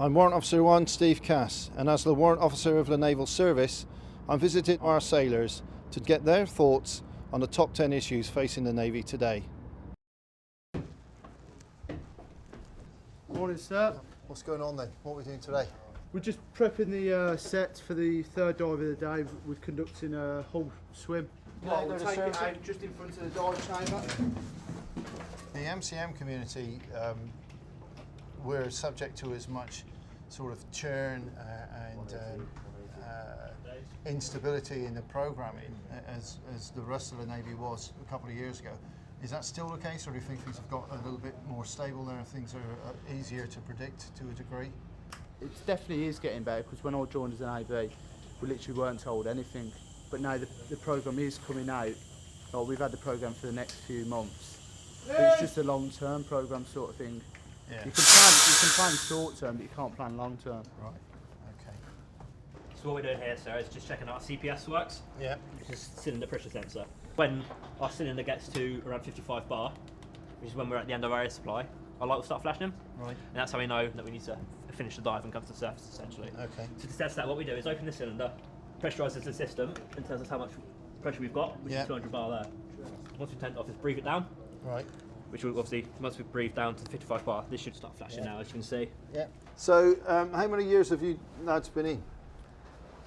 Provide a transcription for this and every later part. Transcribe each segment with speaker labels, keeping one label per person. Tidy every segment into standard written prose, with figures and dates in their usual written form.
Speaker 1: I'm Warrant Officer 1 Steve Cass, and as the Warrant Officer of the Naval Service, I'm visiting our sailors to get their thoughts on the top 10 issues facing the Navy today.
Speaker 2: Morning, sir.
Speaker 1: What's going on then? What are we doing today?
Speaker 2: We're just prepping the set for the third dive of the day. We're conducting a hull swim.
Speaker 1: Yeah,
Speaker 2: We'll
Speaker 1: go to
Speaker 2: take it
Speaker 1: service.
Speaker 2: out just in front of the dive chamber.
Speaker 1: The MCM community, we're subject to as much sort of churn and instability in the programming as the rest of the Navy was a couple of years ago. Is that still the case, or do you think things have got a little bit more stable there and things are easier to predict to a degree?
Speaker 2: It definitely is getting better, because when I joined as an AV, we literally weren't told anything. But now the programme is coming out. Like, we've had the programme for the next few months. But it's just a long-term programme sort of thing.
Speaker 1: Yeah.
Speaker 2: You can plan short-term, but you can't plan long-term.
Speaker 1: Right. Okay.
Speaker 3: So what we're doing here, sir, is just checking out our CPS works,
Speaker 1: Yeah.
Speaker 3: which is cylinder pressure sensor. When our cylinder gets to around 55 bar, which is when we're at the end of our air supply, our light will start flashing,
Speaker 1: Right.
Speaker 3: and that's how we know that we need to finish the dive and come to the surface, essentially.
Speaker 1: Okay.
Speaker 3: So to test that, what we do is open the cylinder, pressurises the system, and tells us how much pressure we've got, which
Speaker 1: Yeah.
Speaker 3: is 200 bar there. Once we turn it off, just breathe it down,
Speaker 1: Right.
Speaker 3: which will obviously, once we breathe down to 55 bar, this should start flashing now, as you can see.
Speaker 1: Yeah. So, how many years have you lads been in?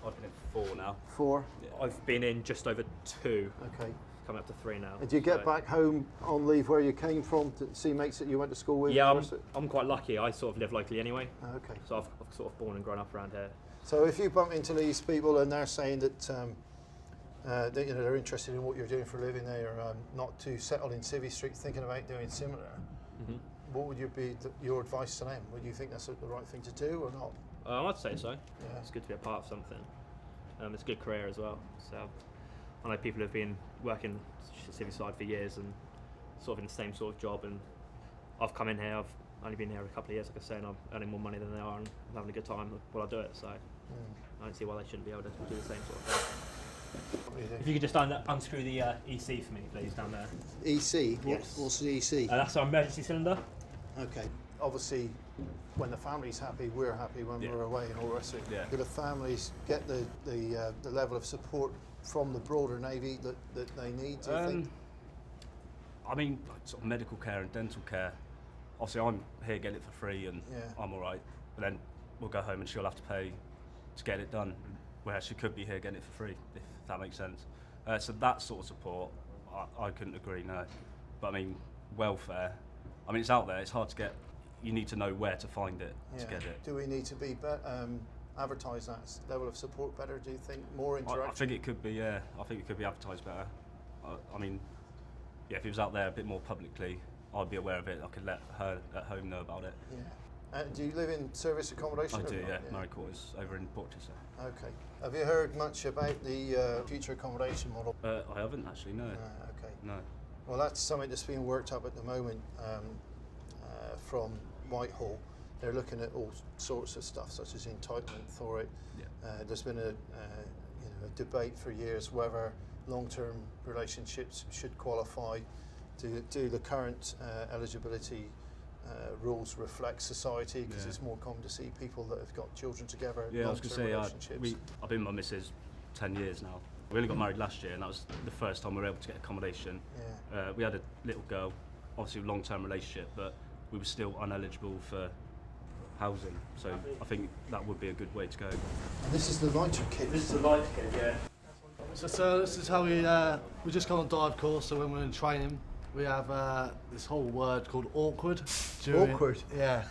Speaker 3: I've been in 4 now.
Speaker 1: 4.
Speaker 3: I've been in just over 2,
Speaker 1: Okay.
Speaker 3: coming up to 3 now.
Speaker 1: And do you get
Speaker 3: So-
Speaker 1: back home on leave where you came from to see mates that you went to school with?
Speaker 3: Yeah,
Speaker 1: or so?
Speaker 3: I'm quite lucky. I sort of live locally anyway,
Speaker 1: Okay.
Speaker 3: so I've sort of born and grown up around here.
Speaker 1: So if you bump into these people and they're saying that, that they're interested in what you're doing for a living, they are not too settled in Civvy Street, thinking about doing similar, what would your advice to them? Would you think that's the right thing to do or not?
Speaker 3: I'd say so.
Speaker 1: Yeah.
Speaker 3: It's good to be a part of something. It's a good career as well. So I know people have been working civvy side for years and sort of in the same sort of job. And I've come in here. I've only been here a couple of years, like I say, and I'm earning more money than they are, and I'm having a good time while I do it. So I don't see why they shouldn't be able to do the same sort of thing.
Speaker 1: What do you
Speaker 3: If
Speaker 1: think?
Speaker 3: you could just unscrew the EC for me, please, down there.
Speaker 1: EC?
Speaker 3: Yes.
Speaker 1: What's the EC?
Speaker 3: That's our emergency cylinder.
Speaker 1: Okay. Obviously, when the family's happy, we're happy when
Speaker 3: Yeah.
Speaker 1: we're away and all the rest of it.
Speaker 3: Yeah.
Speaker 1: Do the families get the level of support from the broader Navy that they need, do you think?
Speaker 4: I mean, like, sort of medical care and dental care. Obviously, I'm here getting it for free, and
Speaker 1: Yeah.
Speaker 4: I'm all right. But then we'll go home, and she'll have to pay to get it done, whereas she could be here getting it for free, if that makes sense. So that sort of support, I couldn't agree, no. But I mean, welfare. I mean, it's out there. It's hard to get. You need to know where to find it to get it.
Speaker 1: Do we need to be advertise that level of support better? Do you think more
Speaker 4: I
Speaker 1: interaction?
Speaker 4: think it could be, yeah. I think it could be advertised better. I mean, yeah, if it was out there a bit more publicly, I'd be aware of it. I could let her at home know about it.
Speaker 1: Yeah. Do you live in service accommodation?
Speaker 4: I
Speaker 1: or
Speaker 4: do,
Speaker 1: not?
Speaker 4: yeah. Married quarters over in Portchester.
Speaker 1: Okay. Have you heard much about the future accommodation model?
Speaker 4: I haven't actually, no.
Speaker 1: Okay.
Speaker 4: No.
Speaker 1: Well, that's something that's being worked up at the moment from Whitehall. They're looking at all sorts of stuff, such as entitlement for it.
Speaker 4: Yeah.
Speaker 1: There's been a debate for years whether long-term relationships should qualify. Do the current eligibility rules reflect society? Because
Speaker 4: Yeah.
Speaker 1: it's more common to see people that have got children together.
Speaker 4: Yeah, I was going to
Speaker 1: long-term
Speaker 4: say,
Speaker 1: relationships.
Speaker 4: I've been with my missus 10 years now. We only got married last year, and that was the first time we were able to get accommodation.
Speaker 1: Yeah.
Speaker 4: We had a little girl, obviously a long-term relationship, but we were still uneligible for housing. So I think that would be a good way to go.
Speaker 1: And this is the lighter kit.
Speaker 3: This is the light kit, yeah.
Speaker 5: So this is how we just come on dive course. So when we're in training, we have this whole word called awkward.
Speaker 1: Awkward?
Speaker 5: Yeah.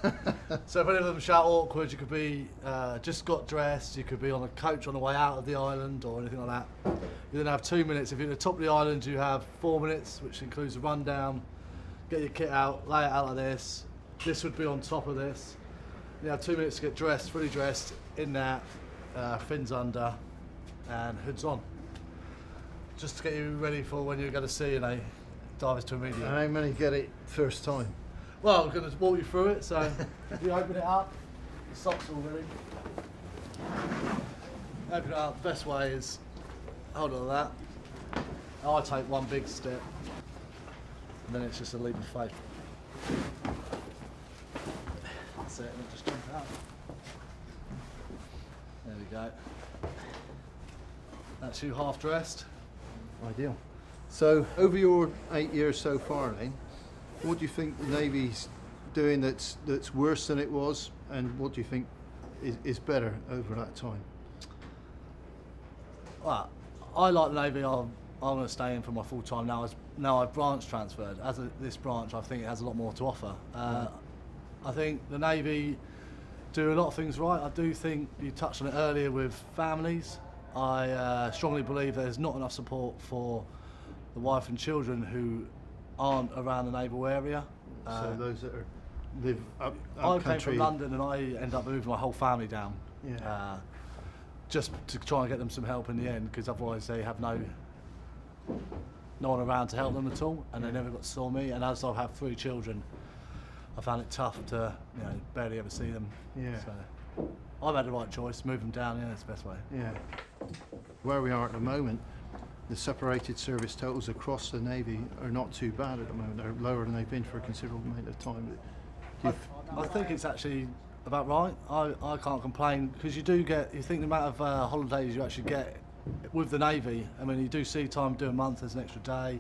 Speaker 5: So if any of them shout awkward, you could be just got dressed, you could be on a coach on the way out of the island or anything like that. You then have 2 minutes. If you're at the top of the island, you have 4 minutes, which includes a rundown. Get your kit out, lay it out like this. This would be on top of this. You have 2 minutes to get dressed, fully dressed, in that, fins under, and hoods on. Just to get you ready for when you're going to see, divers to immediate.
Speaker 1: And how many get it first time?
Speaker 5: Well, I'm going to walk you through it. So if you open it up, the socks all ready. Open it up. Best way is hold on to that. I take one big step, and then it's just a leap of faith. That's it, and it just jump out. There we go. That's you half dressed.
Speaker 1: Ideal. So, over your 8 years so far, then, what do you think the Navy's doing that's worse than it was, and what do you think is better over that time?
Speaker 5: Well, I like the Navy. I'm going to stay in for my full time now. Now I've branch transferred. This branch, I think it has a lot more to offer. I think the Navy do a lot of things right. I do think you touched on it earlier with families. I strongly believe there's not enough support for the wife and children who aren't around the naval area.
Speaker 1: So those that live up
Speaker 5: I came
Speaker 1: country.
Speaker 5: from London and I ended up moving my whole family down.
Speaker 1: Yeah.
Speaker 5: Just to try and get them some help in the end, because otherwise they have no one around to help them at all, and they never got to saw me. And as I have 3 children, I found it tough to barely ever see them.
Speaker 1: Yeah.
Speaker 5: So I've had the right choice, move them down. Yeah, it's the best way.
Speaker 1: Yeah. Where we are at the moment, the separated service totals across the Navy are not too bad at the moment. They're lower than they've been for a considerable amount of time.
Speaker 5: I think it's actually about right. I can't complain, because you think the amount of holidays you actually get with the Navy. I mean, you do sea time, do a month as an extra day.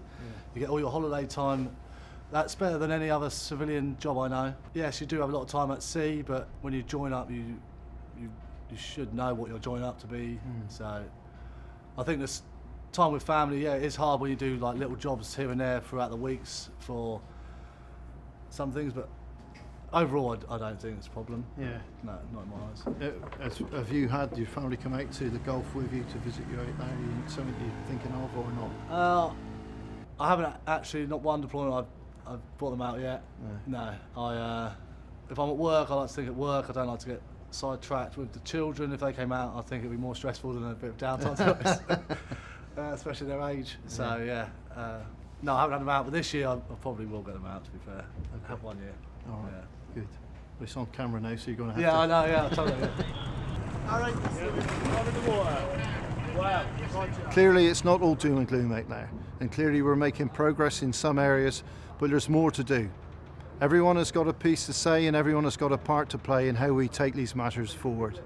Speaker 5: You get all your holiday time. That's better than any other civilian job I know. Yes, you do have a lot of time at sea, but when you join up, you should know what you're joining up to be. So I think this time with family, yeah, it is hard when you do like little jobs here and there throughout the weeks for some things, but overall, I don't think it's a problem.
Speaker 1: Yeah.
Speaker 5: No, not in my eyes.
Speaker 1: Have you had your family come out to the Gulf with you to visit you out there? Something you're thinking of or not?
Speaker 5: I haven't actually, not one deployment I've brought them out yet. No. If I'm at work, I like to think at work. I don't like to get sidetracked with the children. If they came out, I think it'd be more stressful than a bit of downtime, to be honest. Especially their age. So yeah. No, I haven't had them out, but this year I probably will get them out, to be fair. I have 1 year.
Speaker 1: All right.
Speaker 5: Yeah.
Speaker 1: Good. Well, it's on camera now, so you're going to have
Speaker 5: Yeah,
Speaker 1: to...
Speaker 5: I know, yeah, totally. Yeah.
Speaker 1: Clearly, it's not all doom and gloom out there, and clearly we're making progress in some areas, but there's more to do. Everyone has got a piece to say, and everyone has got a part to play in how we take these matters forward.